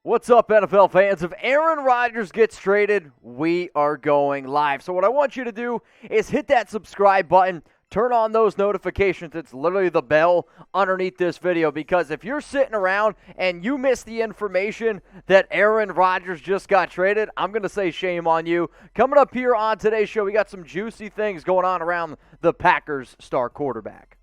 What's up, NFL fans? If Aaron Rodgers gets traded, we are going live. So what I want you to do is hit that subscribe button, turn on those notifications. It's literally the bell underneath this video, because if you're sitting around and you miss the information that Aaron Rodgers just got traded, I'm going to say shame on you. Coming up here on today's show, we got some juicy things going on around the Packers star quarterback.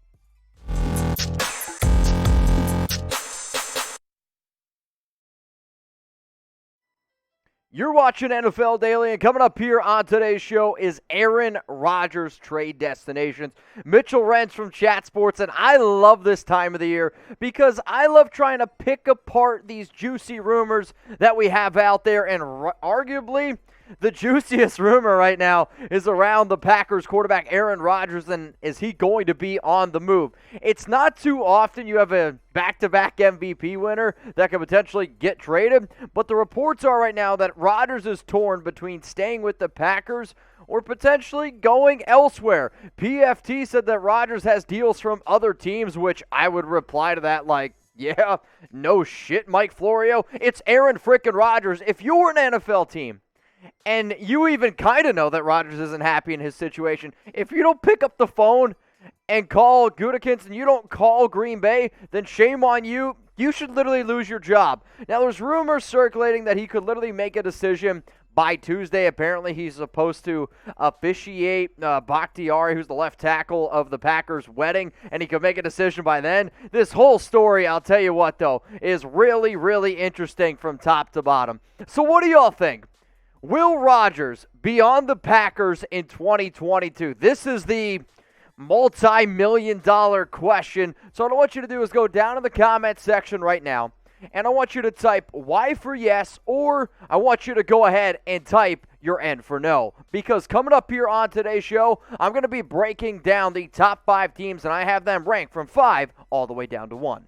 You're watching NFL Daily, and coming up here on today's show is Aaron Rodgers trade destinations. Mitchell Renz from Chat Sports, and I love this time of the year because I love trying to pick apart these juicy rumors that we have out there, and arguably the juiciest rumor right now is around the Packers quarterback Aaron Rodgers, and is he going to be on the move? It's not too often you have a back-to-back MVP winner that could potentially get traded, but the reports are right now that Rodgers is torn between staying with the Packers or potentially going elsewhere. PFT said that Rodgers has deals from other teams, which I would reply to that like, yeah, no shit, Mike Florio. It's Aaron frickin' Rodgers. If you're an NFL team, and you even kind of know that Rodgers isn't happy in his situation, if you don't pick up the phone and call Gutekunst and you don't call Green Bay, then shame on you. You should literally lose your job. Now, there's rumors circulating that he could literally make a decision by Tuesday. Apparently, he's supposed to officiate Bakhtiari, who's the left tackle of the Packers' wedding, and he could make a decision by then. This whole story, I'll tell you what, though, is really, really interesting from top to bottom. So what do y'all think? Will Rodgers be on the Packers in 2022? This is the multi-million-dollar question. So what I want you to do is go down in the comment section right now, and I want you to type Y for yes, or I want you to go ahead and type your N for no. Because coming up here on today's show, I'm going to be breaking down the top 5 teams, and I have them ranked from 5 all the way down to 1.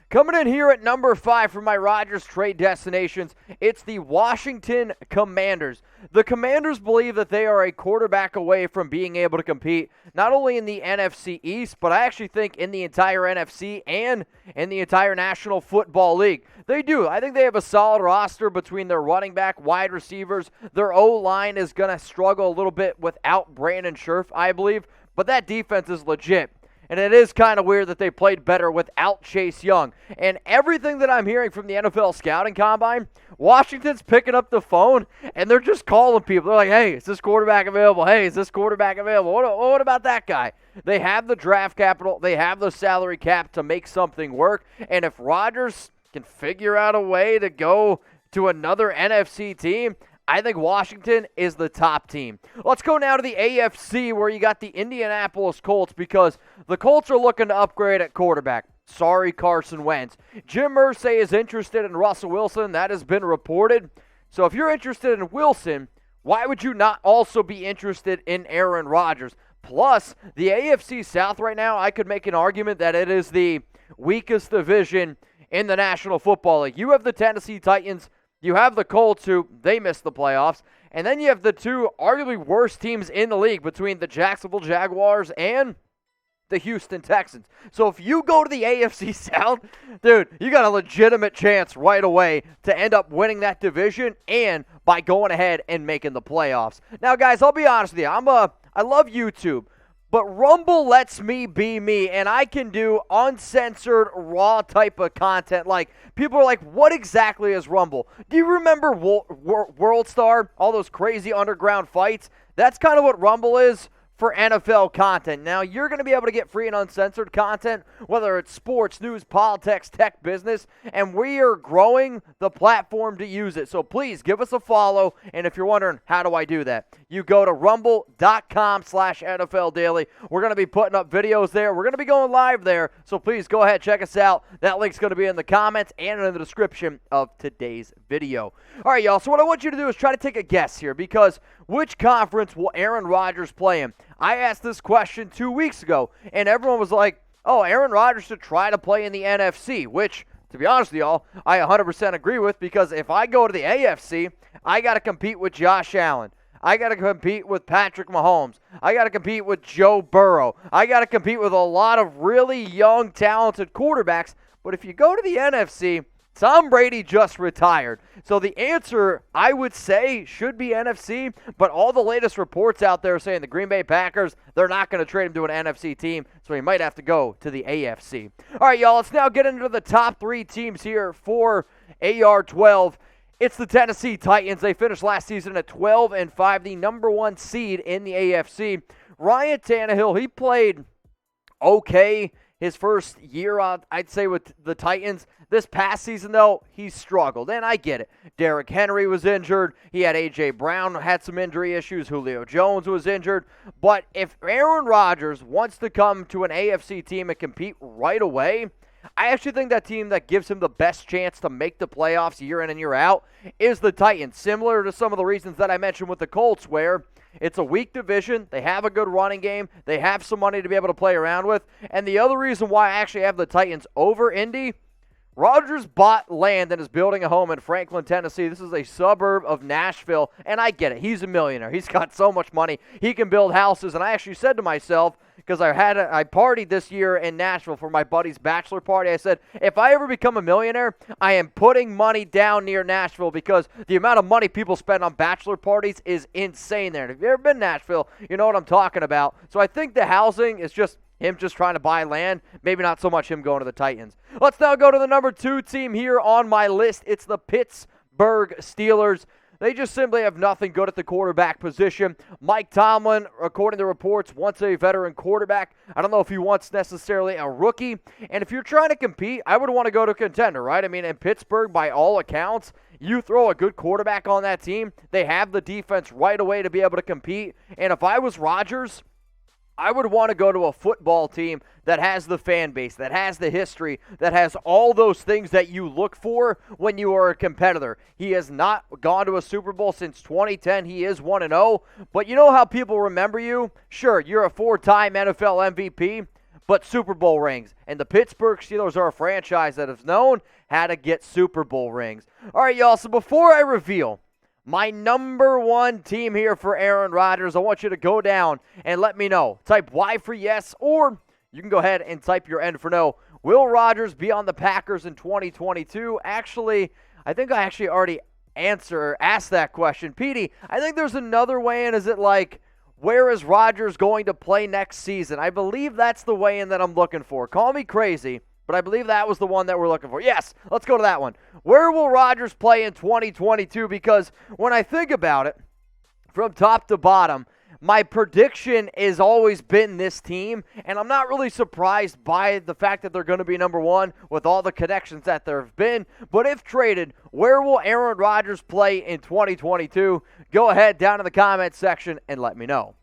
Coming in here at number 5 for my Rodgers trade destinations, it's the Washington Commanders. The Commanders believe that they are a quarterback away from being able to compete not only in the NFC East, but I actually think in the entire NFC and in the entire National Football League. They do. I think they have a solid roster between their running back, wide receivers. Their O-line is going to struggle a little bit without Brandon Scherff, I believe, but that defense is legit. And it is kind of weird that they played better without Chase Young. And everything that I'm hearing from the NFL Scouting Combine, Washington's picking up the phone, and they're just calling people. They're like, hey, is this quarterback available? Hey, is this quarterback available? What about that guy? They have the draft capital. They have the salary cap to make something work. And if Rodgers can figure out a way to go to another NFC team, I think Washington is the top team. Let's go now to the AFC, where you got the Indianapolis Colts, because the Colts are looking to upgrade at quarterback. Sorry, Carson Wentz. Jim Irsay is interested in Russell Wilson. That has been reported. So if you're interested in Wilson, why would you not also be interested in Aaron Rodgers? Plus, the AFC South right now, I could make an argument that it is the weakest division in the National Football League. You have the Tennessee Titans. You have the Colts, who they missed the playoffs. And then you have the two arguably worst teams in the league between the Jacksonville Jaguars and the Houston Texans. So if you go to the AFC South, dude, you got a legitimate chance right away to end up winning that division and by going ahead and making the playoffs. Now, guys, I'll be honest with you. I love YouTube. But Rumble lets me be me, and I can do uncensored, raw type of content. Like, people are like, what exactly is Rumble? Do you remember World Star, all those crazy underground fights? That's kind of what Rumble is for NFL content. Now, you're going to be able to get free and uncensored content, whether it's sports, news, politics, tech, business, and we are growing the platform to use it. So please give us a follow, and if you're wondering, how do I do that? You go to rumble.com/NFL Daily. We're going to be putting up videos there. We're going to be going live there, so please go ahead, check us out. That link's going to be in the comments and in the description of today's video. All right, y'all, so what I want you to do is try to take a guess here, because which conference will Aaron Rodgers play in? I asked this question 2 weeks ago, and everyone was like, oh, Aaron Rodgers should try to play in the NFC, which, to be honest with y'all, I 100% agree with, because if I go to the AFC, I got to compete with Josh Allen. I got to compete with Patrick Mahomes. I got to compete with Joe Burrow. I got to compete with a lot of really young, talented quarterbacks. But if you go to the NFC, Tom Brady just retired. So the answer, I would say, should be NFC, but all the latest reports out there saying the Green Bay Packers, they're not going to trade him to an NFC team, so he might have to go to the AFC. All right, y'all, let's now get into the top 3 teams here for AR12. It's the Tennessee Titans. They finished last season at 12-5, the number 1 seed in the AFC. Ryan Tannehill, he played okay his first year, I'd say, with the Titans. This past season, though, he struggled, and I get it. Derrick Henry was injured. He had A.J. Brown, had some injury issues. Julio Jones was injured. But if Aaron Rodgers wants to come to an AFC team and compete right away, I actually think that team that gives him the best chance to make the playoffs year in and year out is the Titans, similar to some of the reasons that I mentioned with the Colts, where it's a weak division. They have a good running game. They have some money to be able to play around with. And the other reason why I actually have the Titans over Indy, Rodgers bought land and is building a home in Franklin, Tennessee. This is a suburb of Nashville, and I get it. He's a millionaire. He's got so much money. He can build houses, and I actually said to myself, because I partied this year in Nashville for my buddy's bachelor party, I said, if I ever become a millionaire, I am putting money down near Nashville because the amount of money people spend on bachelor parties is insane there. And if you've ever been to Nashville, you know what I'm talking about. So I think the housing is just him just trying to buy land, maybe not so much him going to the Titans. Let's now go to the number 2 team here on my list. It's the Pittsburgh Steelers. They just simply have nothing good at the quarterback position. Mike Tomlin, according to reports, wants a veteran quarterback. I don't know if he wants necessarily a rookie. And if you're trying to compete, I would want to go to a contender, right? I mean, in Pittsburgh, by all accounts, you throw a good quarterback on that team, they have the defense right away to be able to compete. And if I was Rodgers, I would want to go to a football team that has the fan base, that has the history, that has all those things that you look for when you are a competitor. He has not gone to a Super Bowl since 2010. He is 1-0. But you know how people remember you? Sure, you're a 4-time NFL MVP, but Super Bowl rings. And the Pittsburgh Steelers are a franchise that is known how to get Super Bowl rings. All right, y'all, so before I reveal my number 1 team here for Aaron Rodgers, I want you to go down and let me know. Type Y for yes, or you can go ahead and type your N for no. Will Rodgers be on the Packers in 2022? Actually, I think I already asked that question. Petey, I think there's another way in. Is it like, where is Rodgers going to play next season? I believe that's the way in that I'm looking for. Call me crazy, but I believe that was the one that we're looking for. Yes, let's go to that one. Where will Rodgers play in 2022? Because when I think about it, from top to bottom, my prediction has always been this team, and I'm not really surprised by the fact that they're going to be number 1 with all the connections that there have been. But if traded, where will Aaron Rodgers play in 2022? Go ahead down in the comments section and let me know.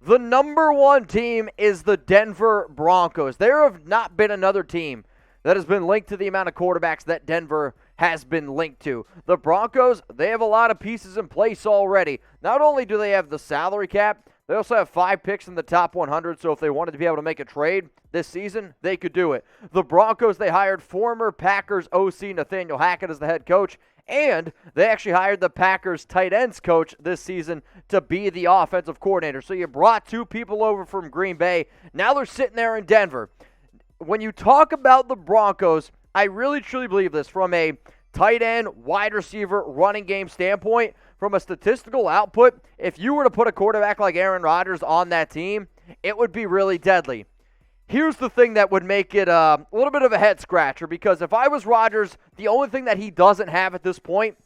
The number 1 team is the Denver Broncos. There have not been another team that has been linked to the amount of quarterbacks that Denver has been linked to. The Broncos, they have a lot of pieces in place already. Not only do they have the salary cap, they also have 5 picks in the top 100, so if they wanted to be able to make a trade this season, they could do it. The Broncos, they hired former Packers OC Nathaniel Hackett as the head coach, and they actually hired the Packers tight ends coach this season to be the offensive coordinator. So you brought 2 people over from Green Bay. Now they're sitting there in Denver. When you talk about the Broncos, I really truly believe this from a tight end, wide receiver, running game standpoint. From a statistical output, if you were to put a quarterback like Aaron Rodgers on that team, it would be really deadly. Here's the thing that would make it a little bit of a head scratcher, because if I was Rodgers, the only thing that he doesn't have at this point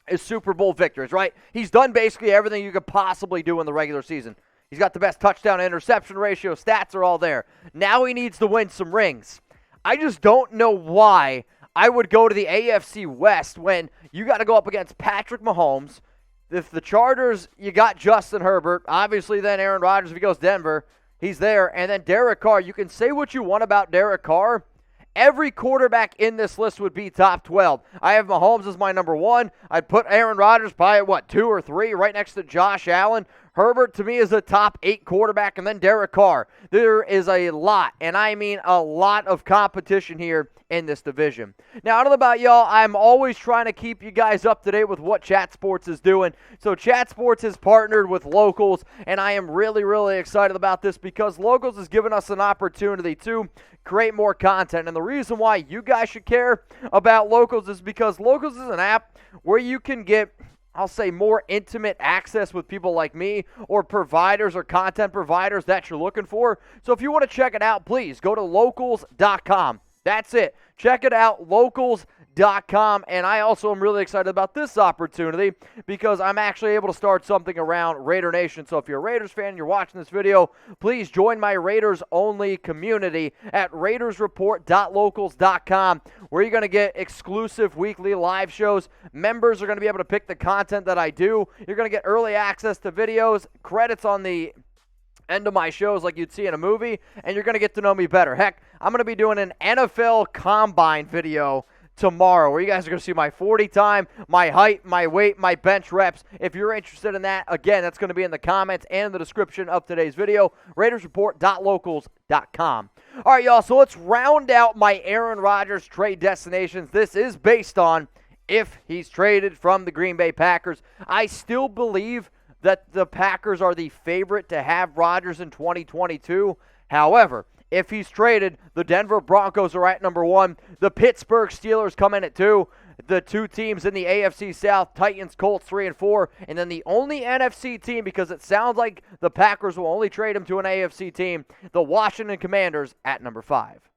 is Super Bowl victories, right? He's done basically everything you could possibly do in the regular season. He's got the best touchdown-interception ratio. Stats are all there. Now he needs to win some rings. I just don't know why I would go to the AFC West when you got to go up against Patrick Mahomes. If the Chargers, you got Justin Herbert. Obviously, then Aaron Rodgers, if he goes Denver, he's there. And then Derek Carr. You can say what you want about Derek Carr. Every quarterback in this list would be top 12. I have Mahomes as my number 1. I'd put Aaron Rodgers probably at, 2 or 3, right next to Josh Allen. Herbert, to me, is a top 8 quarterback, and then Derek Carr. There is a lot, and I mean a lot of competition here in this division. Now, I don't know about y'all, I'm always trying to keep you guys up to date with what Chat Sports is doing. So Chat Sports has partnered with Locals, and I am really, really excited about this because Locals has given us an opportunity to create more content. And the reason why you guys should care about Locals is because Locals is an app where you can get, I'll say, more intimate access with people like me or providers or content providers that you're looking for. So if you want to check it out, please go to locals.com. That's it. Check it out, locals.com. And I also am really excited about this opportunity because I'm actually able to start something around Raider Nation. So if you're a Raiders fan and you're watching this video, please join my Raiders-only community at raidersreport.locals.com, where you're going to get exclusive weekly live shows. Members are going to be able to pick the content that I do. You're going to get early access to videos, credits on the end of my shows like you'd see in a movie, and you're going to get to know me better. Heck, I'm going to be doing an NFL Combine video tomorrow where you guys are going to see my 40 time, my height, my weight, my bench reps. If you're interested in that, again, that's going to be in the comments and in the description of today's video, raidersreport.locals.com. All right, y'all, so let's round out my Aaron Rodgers trade destinations. This is based on if he's traded from the Green Bay Packers. I still believe that the Packers are the favorite to have Rodgers in 2022. However, if he's traded, the Denver Broncos are at number 1. The Pittsburgh Steelers come in at 2. The 2 teams in the AFC South, Titans, Colts, 3 and 4. And then the only NFC team, because it sounds like the Packers will only trade him to an AFC team, the Washington Commanders at number 5.